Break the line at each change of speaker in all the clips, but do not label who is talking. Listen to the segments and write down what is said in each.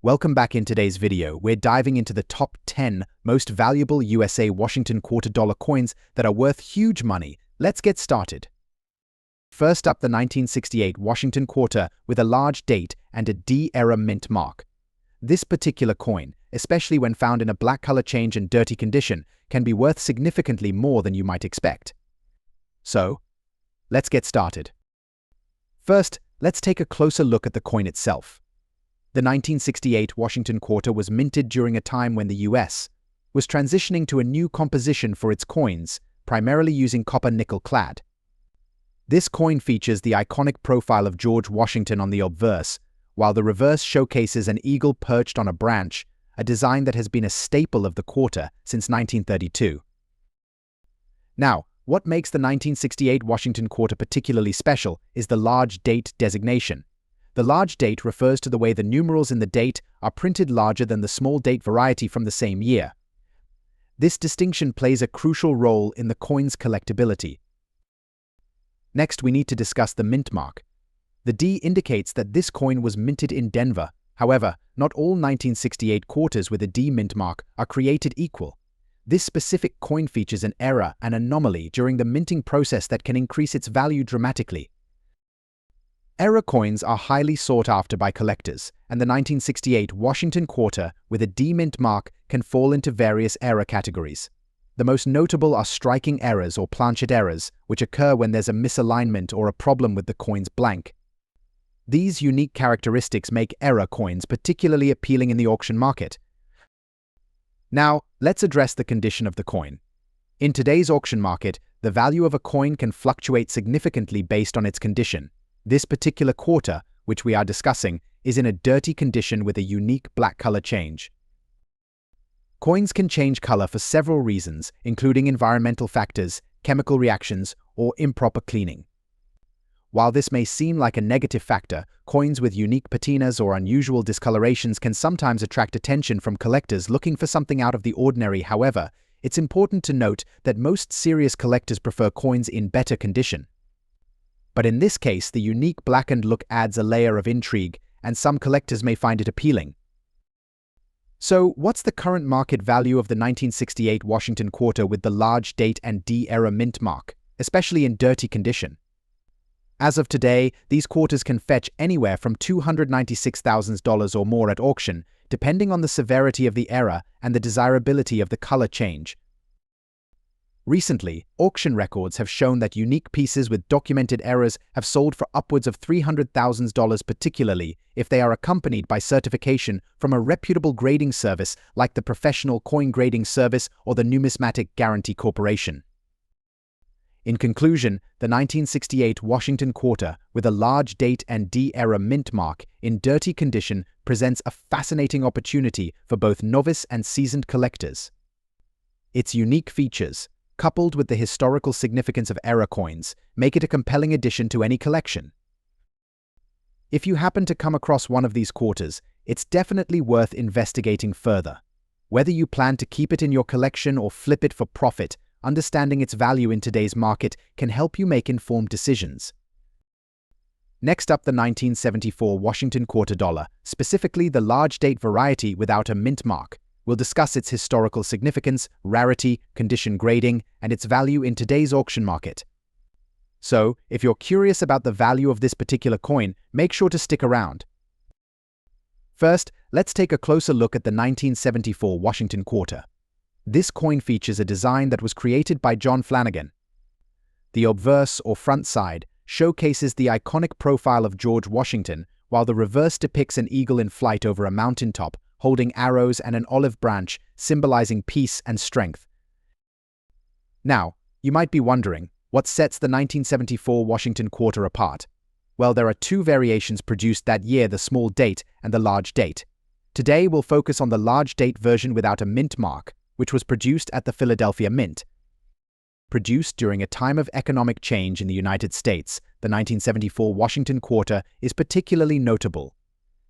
Welcome back. In today's video, we're diving into the top 10 most valuable USA Washington quarter dollar coins that are worth huge money. Let's get started. First up, the 1968 Washington quarter with a large date and a D-era mint mark. This particular coin, especially when found in a black color change and dirty condition, can be worth significantly more than you might expect. So, let's get started. First, let's take a closer look at the coin itself. The 1968 Washington quarter was minted during a time when the US was transitioning to a new composition for its coins, primarily using copper-nickel clad. This coin features the iconic profile of George Washington on the obverse, while the reverse showcases an eagle perched on a branch, a design that has been a staple of the quarter since 1932. Now, what makes the 1968 Washington quarter particularly special is the large date designation. The large date refers to the way the numerals in the date are printed larger than the small date variety from the same year. This distinction plays a crucial role in the coin's collectability. Next, we need to discuss the mint mark. The D indicates that this coin was minted in Denver. However, not all 1968 quarters with a D mint mark are created equal. This specific coin features an error, an anomaly during the minting process that can increase its value dramatically. Error coins are highly sought after by collectors, and the 1968 Washington quarter with a D mint mark can fall into various error categories. The most notable are striking errors or planchet errors, which occur when there's a misalignment or a problem with the coin's blank. These unique characteristics make error coins particularly appealing in the auction market. Now, let's address the condition of the coin. In today's auction market, the value of a coin can fluctuate significantly based on its condition. This particular quarter, which we are discussing, is in a dirty condition with a unique black color change. Coins can change color for several reasons, including environmental factors, chemical reactions, or improper cleaning. While this may seem like a negative factor, coins with unique patinas or unusual discolorations can sometimes attract attention from collectors looking for something out of the ordinary. However, it's important to note that most serious collectors prefer coins in better condition. But in this case, the unique blackened look adds a layer of intrigue, and some collectors may find it appealing. So, what's the current market value of the 1968 Washington quarter with the large date and D-era mint mark, especially in dirty condition? As of today, these quarters can fetch anywhere from $296,000 or more at auction, depending on the severity of the error and the desirability of the color change. Recently, auction records have shown that unique pieces with documented errors have sold for upwards of $300,000, particularly if they are accompanied by certification from a reputable grading service like the Professional Coin Grading Service or the Numismatic Guarantee Corporation. In conclusion, the 1968 Washington quarter with a large date and D-era mint mark in dirty condition presents a fascinating opportunity for both novice and seasoned collectors. Its unique features, coupled with the historical significance of error coins, make it a compelling addition to any collection. If you happen to come across one of these quarters, it's definitely worth investigating further. Whether you plan to keep it in your collection or flip it for profit, understanding its value in today's market can help you make informed decisions. Next up, the 1974 Washington quarter dollar, specifically the large date variety without a mint mark. We'll discuss its historical significance, rarity, condition grading, and its value in today's auction market. So, if you're curious about the value of this particular coin, make sure to stick around. First, let's take a closer look at the 1974 Washington quarter. This coin features a design that was created by John Flanagan. The obverse, or front side, showcases the iconic profile of George Washington, while the reverse depicts an eagle in flight over a mountaintop, holding arrows and an olive branch, symbolizing peace and strength. Now, you might be wondering, what sets the 1974 Washington quarter apart? Well, there are two variations produced that year, the small date and the large date. Today, we'll focus on the large date version without a mint mark, which was produced at the Philadelphia Mint. Produced during a time of economic change in the United States, the 1974 Washington quarter is particularly notable.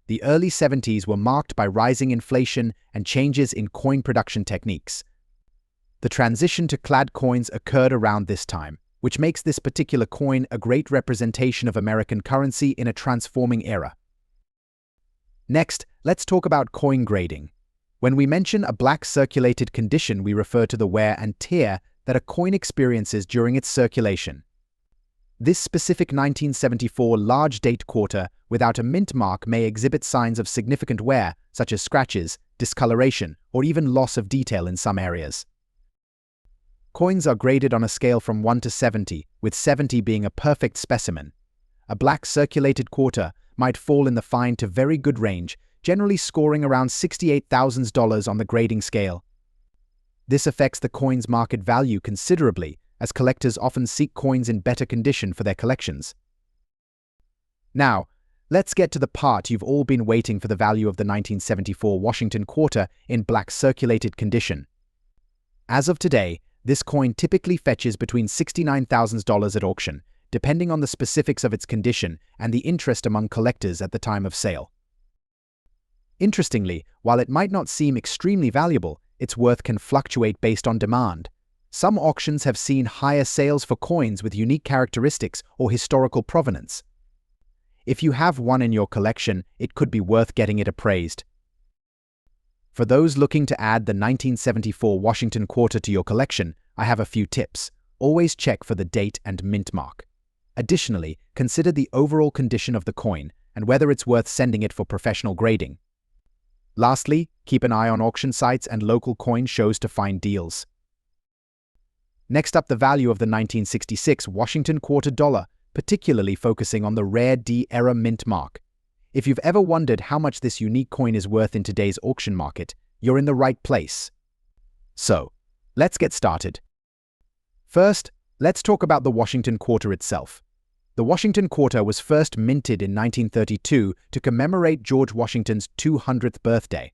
The early 70s were marked by rising inflation and changes in coin production techniques. The transition to clad coins occurred around this time, which makes this particular coin a great representation of American currency in a transforming era. Next, let's talk about coin grading. When we mention a black circulated condition, we refer to the wear and tear that a coin experiences during its circulation. This specific 1974 large date quarter without a mint mark may exhibit signs of significant wear, such as scratches, discoloration, or even loss of detail in some areas. Coins are graded on a scale from 1 to 70, with 70 being a perfect specimen. A black circulated quarter might fall in the fine to very good range, generally scoring around $68,000 on the grading scale. This affects the coin's market value considerably, as collectors often seek coins in better condition for their collections. Now, let's get to the part you've all been waiting for: the value of the 1974 Washington quarter in black circulated condition. As of today, this coin typically fetches between $69,000 at auction, depending on the specifics of its condition and the interest among collectors at the time of sale. Interestingly, while it might not seem extremely valuable, its worth can fluctuate based on demand. Some auctions have seen higher sales for coins with unique characteristics or historical provenance. If you have one in your collection, it could be worth getting it appraised. For those looking to add the 1974 Washington quarter to your collection, I have a few tips. Always check for the date and mint mark. Additionally, consider the overall condition of the coin and whether it's worth sending it for professional grading. Lastly, keep an eye on auction sites and local coin shows to find deals. Next up, the value of the 1966 Washington quarter dollar, particularly focusing on the rare D-era mint mark. If you've ever wondered how much this unique coin is worth in today's auction market, you're in the right place. So, let's get started. First, let's talk about the Washington quarter itself. The Washington quarter was first minted in 1932 to commemorate George Washington's 200th birthday.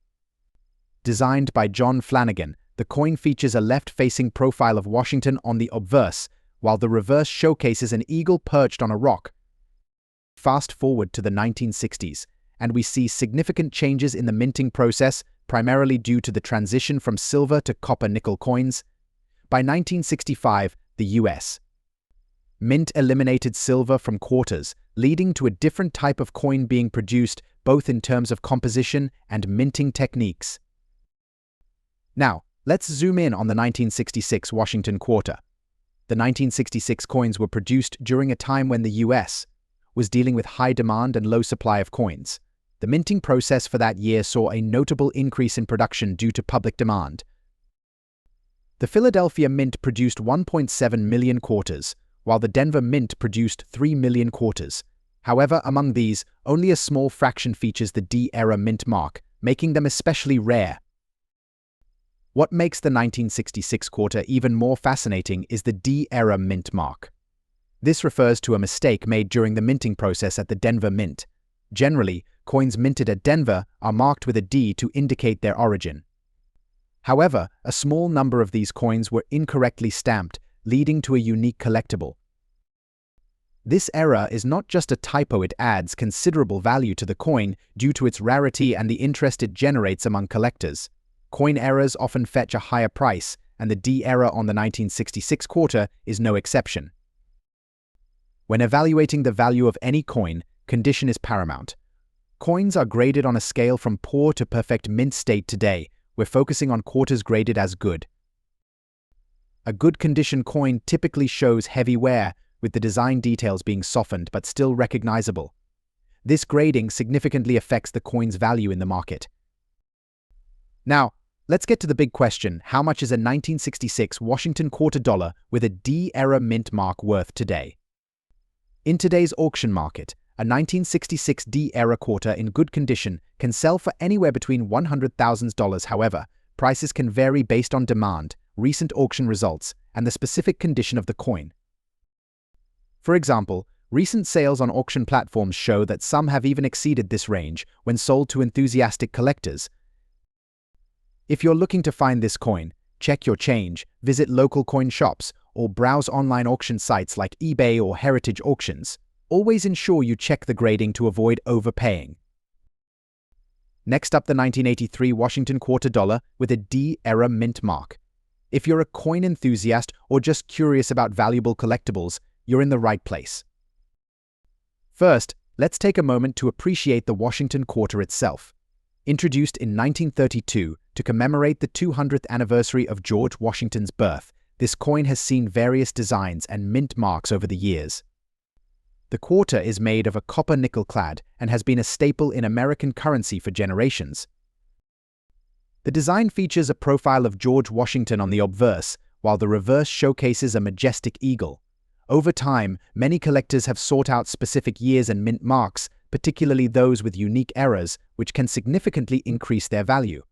Designed by John Flanagan, the coin features a left-facing profile of Washington on the obverse, while the reverse showcases an eagle perched on a rock. Fast forward to the 1960s, and we see significant changes in the minting process, primarily due to the transition from silver to copper-nickel coins. By 1965, the U.S. Mint eliminated silver from quarters, leading to a different type of coin being produced, both in terms of composition and minting techniques. Now, let's zoom in on the 1966 Washington quarter. The 1966 coins were produced during a time when the U.S. was dealing with high demand and low supply of coins. The minting process for that year saw a notable increase in production due to public demand. The Philadelphia Mint produced 1.7 million quarters, while the Denver Mint produced 3 million quarters. However, among these, only a small fraction features the D-era mint mark, making them especially rare. What makes the 1966 quarter even more fascinating is the D-era mint mark. This refers to a mistake made during the minting process at the Denver Mint. Generally, coins minted at Denver are marked with a D to indicate their origin. However, a small number of these coins were incorrectly stamped, leading to a unique collectible. This error is not just a typo, it adds considerable value to the coin due to its rarity and the interest it generates among collectors. Coin errors often fetch a higher price, and the D error on the 1966 quarter is no exception. When evaluating the value of any coin, condition is paramount. Coins are graded on a scale from poor to perfect mint state. Today, we're focusing on quarters graded as good. A good condition coin typically shows heavy wear, with the design details being softened but still recognizable. This grading significantly affects the coin's value in the market. Now, let's get to the big question: how much is a 1966 Washington quarter dollar with a D-era mint mark worth today? In today's auction market, a 1966 D-era quarter in good condition can sell for anywhere between $100,000. However, prices can vary based on demand, recent auction results, and the specific condition of the coin. For example, recent sales on auction platforms show that some have even exceeded this range when sold to enthusiastic collectors. If you're looking to find this coin, check your change, visit local coin shops, or browse online auction sites like eBay or Heritage Auctions. Always ensure you check the grading to avoid overpaying. Next up, the 1983 Washington quarter dollar with a D-era mint mark. If you're a coin enthusiast or just curious about valuable collectibles, you're in the right place. First, let's take a moment to appreciate the Washington quarter itself. Introduced in 1932 to commemorate the 200th anniversary of George Washington's birth, this coin has seen various designs and mint marks over the years. The quarter is made of a copper nickel clad and has been a staple in American currency for generations. The design features a profile of George Washington on the obverse, while the reverse showcases a majestic eagle. Over time, many collectors have sought out specific years and mint marks, particularly those with unique errors, which can significantly increase their value.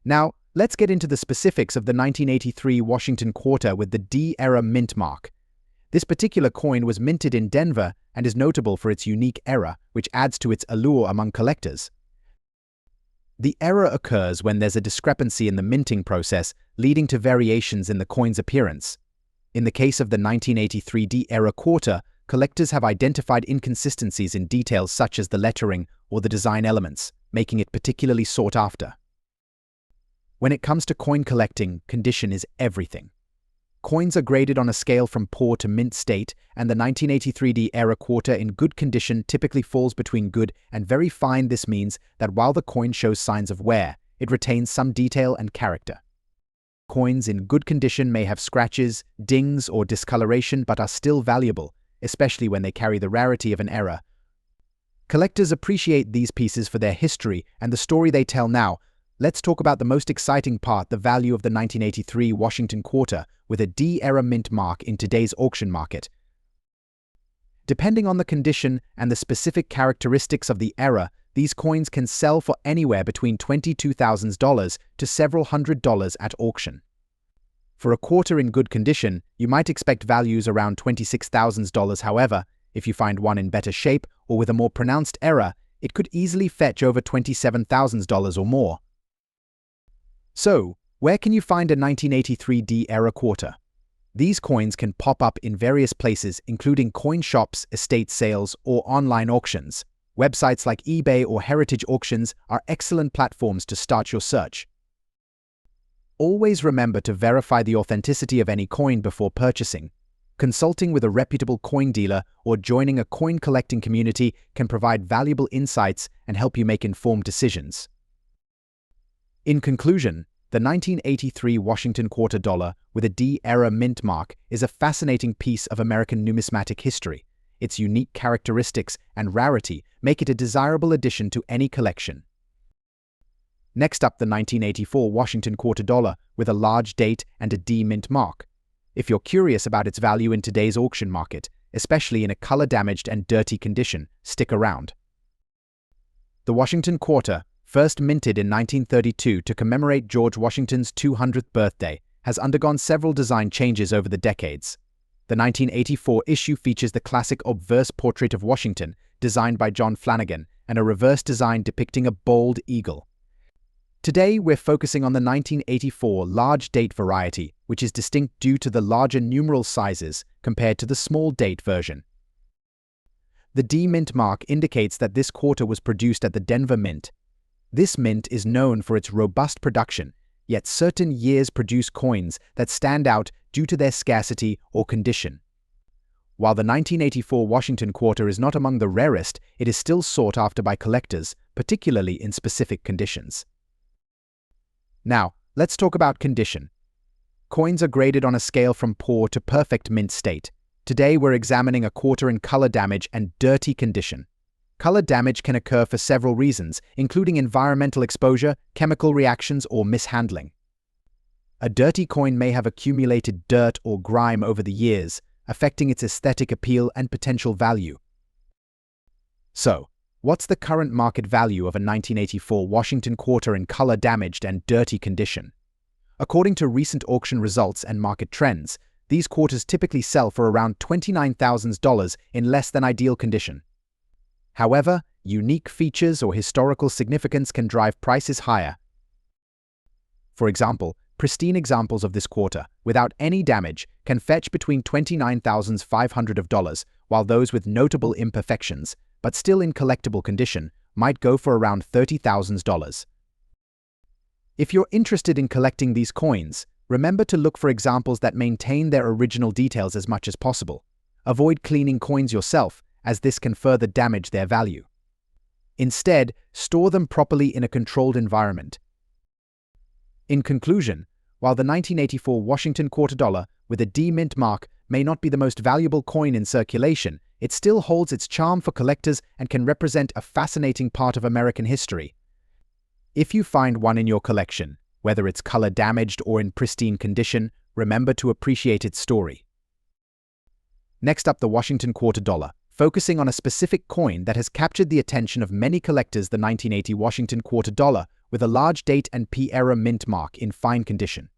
Now, let's get into the specifics of the 1983 Washington quarter with the D-era mint mark. This particular coin was minted in Denver and is notable for its unique error, which adds to its allure among collectors. The error occurs when there's a discrepancy in the minting process, leading to variations in the coin's appearance. In the case of the 1983 D-era quarter, collectors have identified inconsistencies in details such as the lettering or the design elements, making it particularly sought after. When it comes to coin collecting, condition is everything. Coins are graded on a scale from poor to mint state, and the 1983 D-era quarter in good condition typically falls between good and very fine. This means that while the coin shows signs of wear, it retains some detail and character. Coins in good condition may have scratches, dings, or discoloration but are still valuable, especially when they carry the rarity of an error. Collectors appreciate these pieces for their history and the story they tell now. Let's talk about the most exciting part, the value of the 1983 Washington quarter with a D-era mint mark in today's auction market. Depending on the condition and the specific characteristics of the era, these coins can sell for anywhere between $22,000 to several $100s at auction. For a quarter in good condition, you might expect values around $26,000. However, if you find one in better shape or with a more pronounced error, it could easily fetch over $27,000 or more. So, where can you find a 1983 D-era quarter? These coins can pop up in various places, including coin shops, estate sales, or online auctions. Websites like eBay or Heritage Auctions are excellent platforms to start your search. Always remember to verify the authenticity of any coin before purchasing. Consulting with a reputable coin dealer or joining a coin collecting community can provide valuable insights and help you make informed decisions. In conclusion, the 1983 Washington quarter dollar with a D-era mint mark is a fascinating piece of American numismatic history. Its unique characteristics and rarity make it a desirable addition to any collection. Next up, the 1984 Washington quarter dollar with a large date and a D mint mark. If you're curious about its value in today's auction market, especially in a color-damaged and dirty condition, stick around. The Washington quarter, first minted in 1932 to commemorate George Washington's 200th birthday, has undergone several design changes over the decades. The 1984 issue features the classic obverse portrait of Washington, designed by John Flanagan, and a reverse design depicting a bold eagle. Today, we're focusing on the 1984 large date variety, which is distinct due to the larger numeral sizes compared to the small date version. The D mint mark indicates that this quarter was produced at the Denver Mint. This mint is known for its robust production, yet certain years produce coins that stand out due to their scarcity or condition. While the 1984 Washington quarter is not among the rarest, it is still sought after by collectors, particularly in specific conditions. Now, let's talk about condition. Coins are graded on a scale from poor to perfect mint state. Today, we're examining a quarter in color damage and dirty condition. Color damage can occur for several reasons, including environmental exposure, chemical reactions, or mishandling. A dirty coin may have accumulated dirt or grime over the years, affecting its aesthetic appeal and potential value. So, what's the current market value of a 1984 Washington quarter in color-damaged and dirty condition? According to recent auction results and market trends, these quarters typically sell for around $29,000 in less than ideal condition. However, unique features or historical significance can drive prices higher. For example, pristine examples of this quarter, without any damage, can fetch between $29,500, while those with notable imperfections, but still in collectible condition, might go for around $30,000. If you're interested in collecting these coins, remember to look for examples that maintain their original details as much as possible. Avoid cleaning coins yourself, as this can further damage their value. Instead, store them properly in a controlled environment. In conclusion, while the 1984 Washington quarter dollar with a D mint mark may not be the most valuable coin in circulation, it still holds its charm for collectors and can represent a fascinating part of American history. If you find one in your collection, whether it's color damaged or in pristine condition, remember to appreciate its story. Next up, the Washington quarter dollar, focusing on a specific coin that has captured the attention of many collectors, the 1980 Washington quarter dollar with a large date and P-era mint mark in fine condition.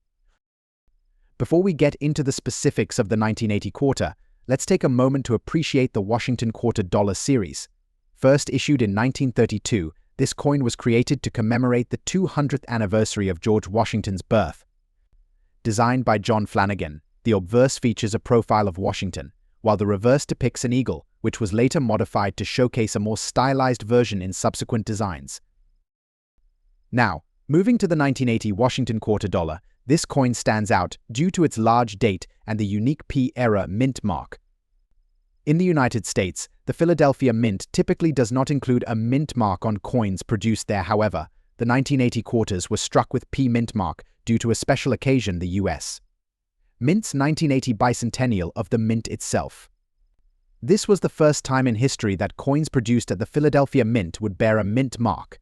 Before we get into the specifics of the 1980 quarter, let's take a moment to appreciate the Washington quarter dollar series. First issued in 1932, this coin was created to commemorate the 200th anniversary of George Washington's birth. Designed by John Flanagan, the obverse features a profile of Washington, while the reverse depicts an eagle, which was later modified to showcase a more stylized version in subsequent designs. Now, moving to the 1980 Washington quarter dollar, this coin stands out due to its large date and the unique P-era mint mark. In the United States, the Philadelphia Mint typically does not include a mint mark on coins produced there. However, the 1980 quarters were struck with P mint mark due to a special occasion, the U.S. Mint's 1980 bicentennial of the Mint itself. This was the first time in history that coins produced at the Philadelphia Mint would bear a mint mark.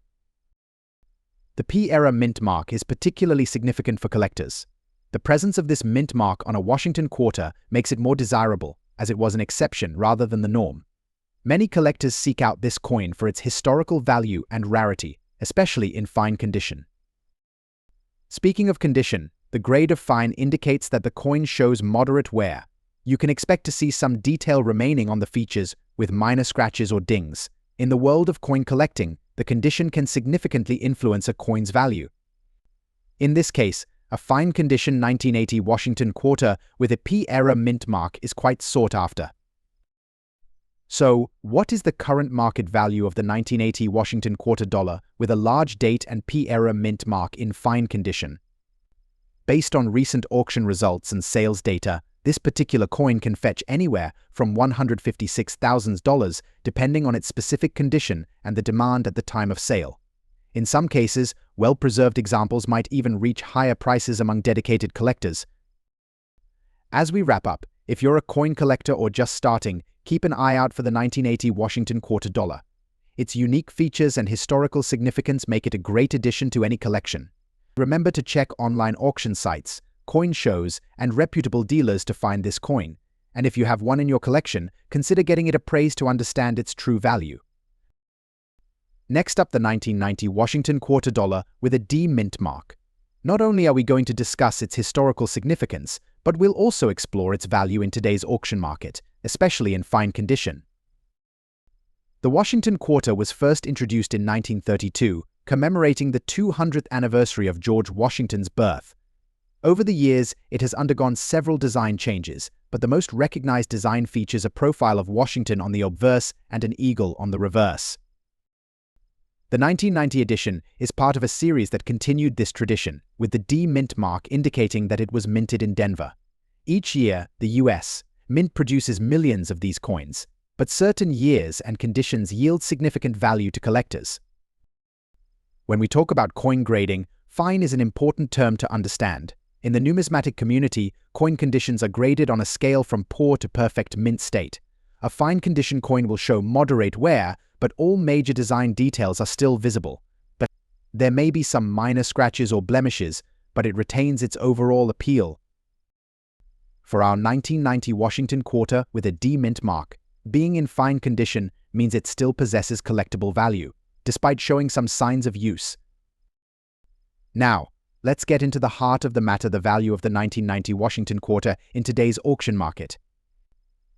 The P-era mint mark is particularly significant for collectors. The presence of this mint mark on a Washington quarter makes it more desirable, as it was an exception rather than the norm. Many collectors seek out this coin for its historical value and rarity, especially in fine condition. Speaking of condition, the grade of fine indicates that the coin shows moderate wear. You can expect to see some detail remaining on the features with minor scratches or dings. In the world of coin collecting, the condition can significantly influence a coin's value. In this case, a fine condition 1980 Washington quarter with a P-era mint mark is quite sought after. So, what is the current market value of the 1980 Washington quarter dollar with a large date and P-era mint mark in fine condition? Based on recent auction results and sales data, this particular coin can fetch anywhere from $156,000 depending on its specific condition and the demand at the time of sale. In some cases, well-preserved examples might even reach higher prices among dedicated collectors. As we wrap up, if you're a coin collector or just starting, keep an eye out for the 1980 Washington quarter dollar. Its unique features and historical significance make it a great addition to any collection. Remember to check online auction sites, coin shows, and reputable dealers to find this coin, and if you have one in your collection, consider getting it appraised to understand its true value. Next up, the 1990 Washington quarter dollar with a D mint mark. Not only are we going to discuss its historical significance, but we'll also explore its value in today's auction market, especially in fine condition. The Washington quarter was first introduced in 1932, commemorating the 200th anniversary of George Washington's birth. Over the years, it has undergone several design changes, but the most recognized design features a profile of Washington on the obverse and an eagle on the reverse. The 1990 edition is part of a series that continued this tradition, with the D mint mark indicating that it was minted in Denver. Each year, the U.S. Mint produces millions of these coins, but certain years and conditions yield significant value to collectors. When we talk about coin grading, fine is an important term to understand. In the numismatic community, coin conditions are graded on a scale from poor to perfect mint state. A fine condition coin will show moderate wear, but all major design details are still visible. But there may be some minor scratches or blemishes, but it retains its overall appeal. For our 1990 Washington quarter with a D mint mark, being in fine condition means it still possesses collectible value, despite showing some signs of use. Now, let's get into the heart of the matter, the value of the 1990 Washington quarter in today's auction market.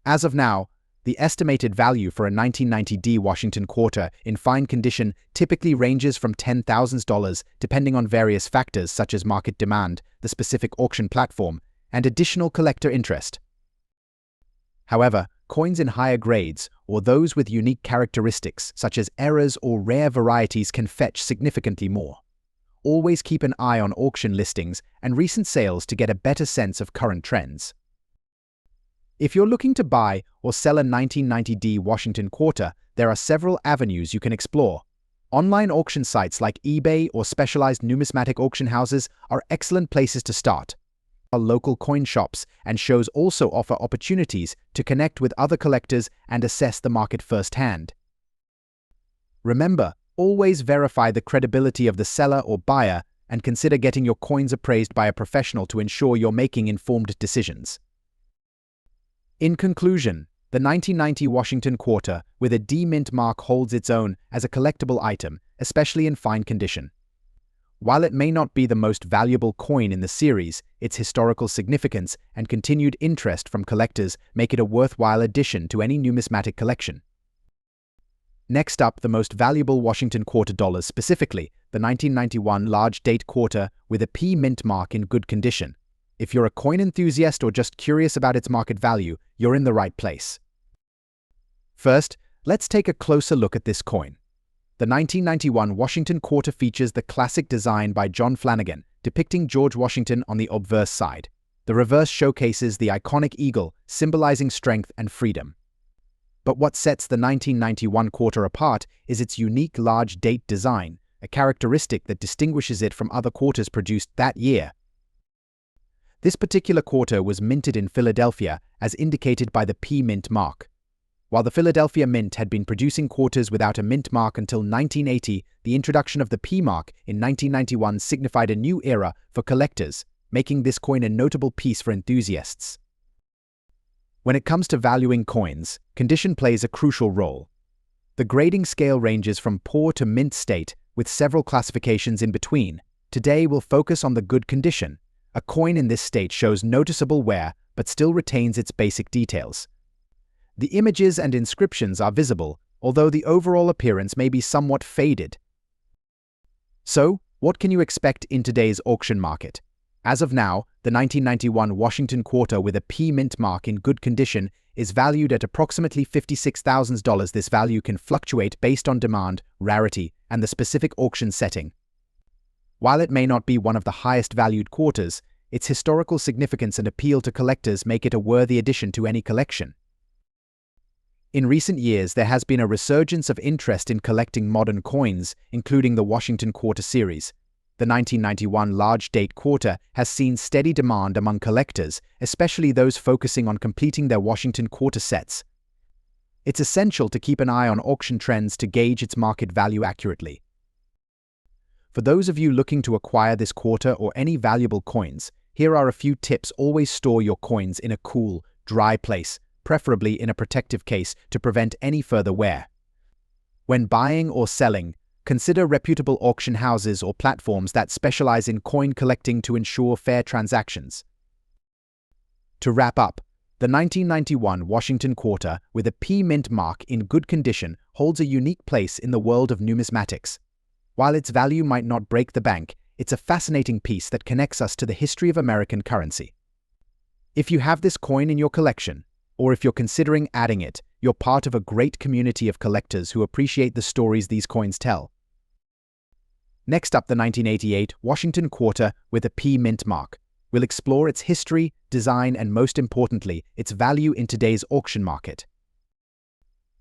As of now, the estimated value for a 1990 D Washington quarter in fine condition typically ranges from $10,000 depending on various factors such as market demand, the specific auction platform, and additional collector interest. However, coins in higher grades, or those with unique characteristics such as errors or rare varieties, can fetch significantly more. Always keep an eye on auction listings and recent sales to get a better sense of current trends. If you're looking to buy or sell a 1990D Washington quarter, there are several avenues you can explore. Online auction sites like eBay or specialized numismatic auction houses are excellent places to start. Our local coin shops and shows also offer opportunities to connect with other collectors and assess the market firsthand. Remember, always verify the credibility of the seller or buyer and consider getting your coins appraised by a professional to ensure you're making informed decisions. In conclusion, the 1990 Washington quarter with a D mint mark holds its own as a collectible item, especially in fine condition. While it may not be the most valuable coin in the series, its historical significance and continued interest from collectors make it a worthwhile addition to any numismatic collection. Next up, the most valuable Washington quarter dollars, specifically the 1991 large date quarter with a P mint mark in good condition. If you're a coin enthusiast or just curious about its market value, you're in the right place. First, let's take a closer look at this coin. The 1991 Washington quarter features the classic design by John Flanagan, depicting George Washington on the obverse side. The reverse showcases the iconic eagle, symbolizing strength and freedom. But what sets the 1991 quarter apart is its unique large date design, a characteristic that distinguishes it from other quarters produced that year. This particular quarter was minted in Philadelphia, as indicated by the P mint mark. While the Philadelphia Mint had been producing quarters without a mint mark until 1980, the introduction of the P mark in 1991 signified a new era for collectors, making this coin a notable piece for enthusiasts. When it comes to valuing coins, condition plays a crucial role. The grading scale ranges from poor to mint state, with several classifications in between. Today we'll focus on the good condition. A coin in this state shows noticeable wear, but still retains its basic details. The images and inscriptions are visible, although the overall appearance may be somewhat faded. So, what can you expect in today's auction market? As of now, the 1991 Washington quarter with a P mint mark in good condition is valued at approximately $56,000. This value can fluctuate based on demand, rarity, and the specific auction setting. While it may not be one of the highest valued quarters, its historical significance and appeal to collectors make it a worthy addition to any collection. In recent years, there has been a resurgence of interest in collecting modern coins, including the Washington quarter series. The 1991 large date quarter has seen steady demand among collectors, especially those focusing on completing their Washington quarter sets. It's essential to keep an eye on auction trends to gauge its market value accurately. For those of you looking to acquire this quarter or any valuable coins, here are a few tips. Always store your coins in a cool, dry place, preferably in a protective case to prevent any further wear. When buying or selling, consider reputable auction houses or platforms that specialize in coin collecting to ensure fair transactions. To wrap up, the 1991 Washington quarter with a P mint mark in good condition holds a unique place in the world of numismatics. While its value might not break the bank, it's a fascinating piece that connects us to the history of American currency. If you have this coin in your collection, or if you're considering adding it, you're part of a great community of collectors who appreciate the stories these coins tell. Next up, the 1988 Washington quarter with a P mint mark. We'll explore its history, design, and most importantly, its value in today's auction market.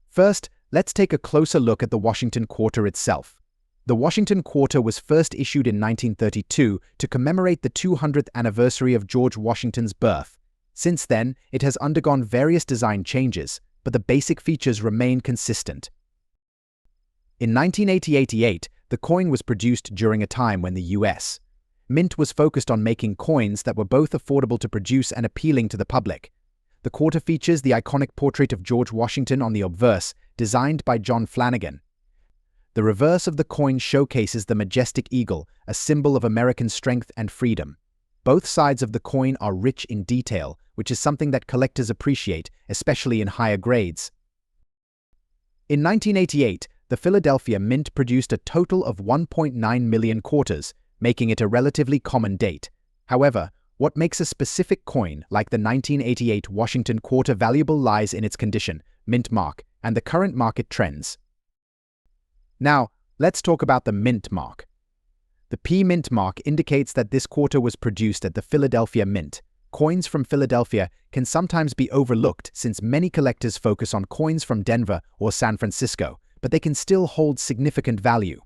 First, let's take a closer look at the Washington quarter itself. The Washington quarter was first issued in 1932 to commemorate the 200th anniversary of George Washington's birth. Since then, it has undergone various design changes, but the basic features remain consistent. In 1988, the coin was produced during a time when the U.S. Mint was focused on making coins that were both affordable to produce and appealing to the public. The quarter features the iconic portrait of George Washington on the obverse, designed by John Flanagan. The reverse of the coin showcases the majestic eagle, a symbol of American strength and freedom. Both sides of the coin are rich in detail, which is something that collectors appreciate, especially in higher grades. In 1988, the Philadelphia Mint produced a total of 1.9 million quarters, making it a relatively common date. However, what makes a specific coin like the 1988 Washington quarter valuable lies in its condition, mint mark, and the current market trends. Now, let's talk about the mint mark. The P mint mark indicates that this quarter was produced at the Philadelphia Mint. coins from Philadelphia can sometimes be overlooked since many collectors focus on coins from Denver or San Francisco, but they can still hold significant value.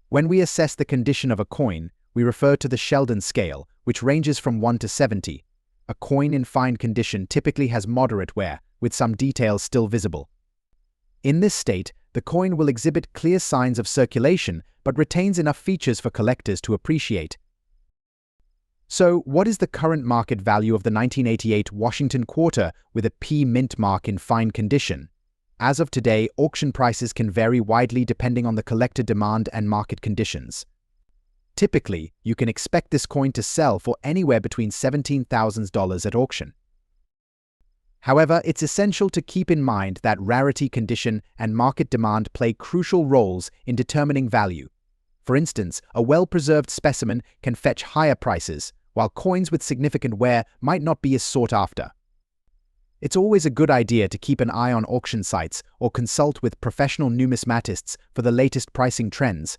When we assess the condition of a coin, we refer to the Sheldon scale, which ranges from 1 to 70. A coin in fine condition typically has moderate wear, with some details still visible. In this state, the coin will exhibit clear signs of circulation but retains enough features for collectors to appreciate. So, what is the current market value of the 1988 Washington quarter with a P mint mark in fine condition? As of today, auction prices can vary widely depending on the collector demand and market conditions. Typically, you can expect this coin to sell for anywhere between $17,000 at auction. However, it's essential to keep in mind that rarity condition and market demand play crucial roles in determining value. For instance, a well-preserved specimen can fetch higher prices, while coins with significant wear might not be as sought after. It's always a good idea to keep an eye on auction sites or consult with professional numismatists for the latest pricing trends.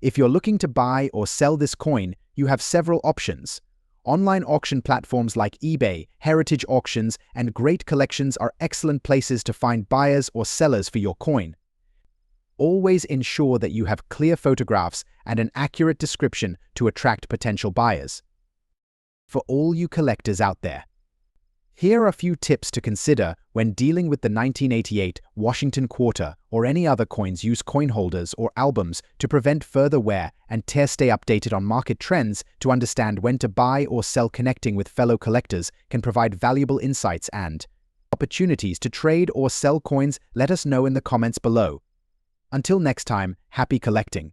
If you're looking to buy or sell this coin, you have several options. Online auction platforms like eBay, heritage auctions, and great collections are excellent places to find buyers or sellers for your coin. Always ensure that you have clear photographs and an accurate description to attract potential buyers. For all you collectors out there, here are a few tips to consider when dealing with the 1988 Washington quarter or any other coins. Use coin holders or albums to prevent further wear and tear. Stay updated on market trends to understand when to buy or sell. Connecting with fellow collectors can provide valuable insights and opportunities to trade or sell coins. Let us know in the comments below. Until next time, happy collecting.